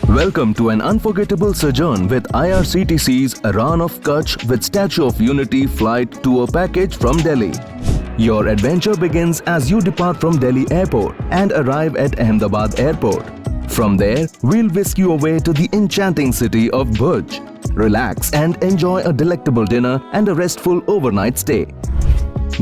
Welcome to an unforgettable sojourn with IRCTC's Rann of Kutch with Statue of Unity flight tour package from Delhi. Your adventure begins as you depart from Delhi Airport and arrive at Ahmedabad Airport. From there, we'll whisk you away to the enchanting city of Kutch. Relax and enjoy a delectable dinner and a restful overnight stay.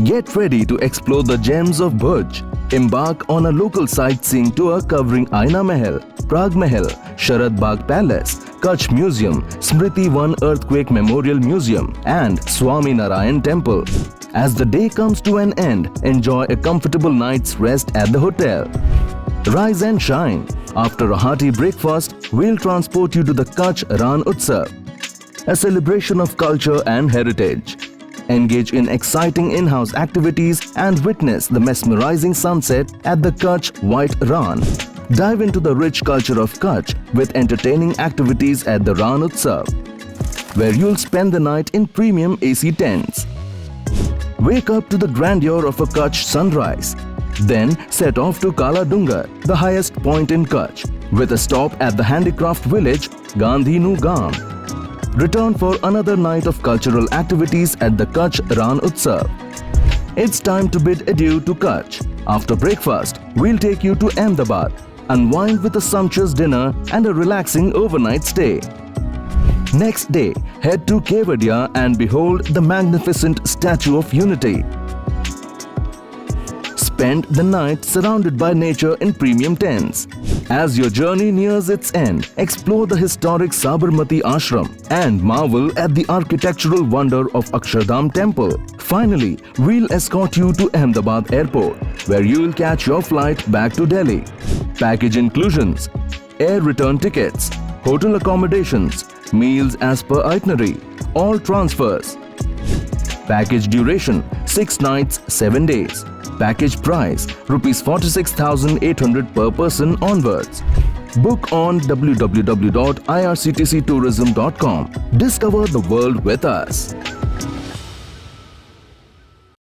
Get ready to explore the gems of Kutch. Embark on a local sightseeing tour covering Aina Mahal, Prag Mahal, Sharad Bagh Palace, Kutch Museum, Smriti One Earthquake Memorial Museum and Swami Narayan Temple. As the day comes to an end, enjoy a comfortable night's rest at the hotel. Rise and shine. After a hearty breakfast, we'll transport you to the Kutch Rann Utsav, a celebration of culture and heritage. Engage in exciting in-house activities and witness the mesmerizing sunset at the Kutch White Rann. Dive into the rich culture of Kutch with entertaining activities at the Rann Utsav, where you'll spend the night in premium AC tents. Wake up to the grandeur of a Kutch sunrise. Then set off to Kala Dungar, the highest point in Kutch, with a stop at the handicraft village Gandhi Nu Gam. Return for another night of cultural activities at the Kutch Rann Utsav. It's time to bid adieu to Kutch. After breakfast, we'll take you to Ahmedabad. Unwind with a sumptuous dinner and a relaxing overnight stay. Next day, head to Kevadia and behold the magnificent Statue of Unity. Spend the night surrounded by nature in premium tents. As your journey nears its end, explore the historic Sabarmati Ashram and marvel at the architectural wonder of Akshardham Temple. Finally, we'll escort you to Ahmedabad Airport, where you will catch your flight back to Delhi. Package inclusions: air return tickets, hotel accommodations, meals as per itinerary, all transfers. Package duration: 6 nights, 7 days. Package price: Rs 46,800 per person onwards. Book on www.irctctourism.com. Discover the world with us.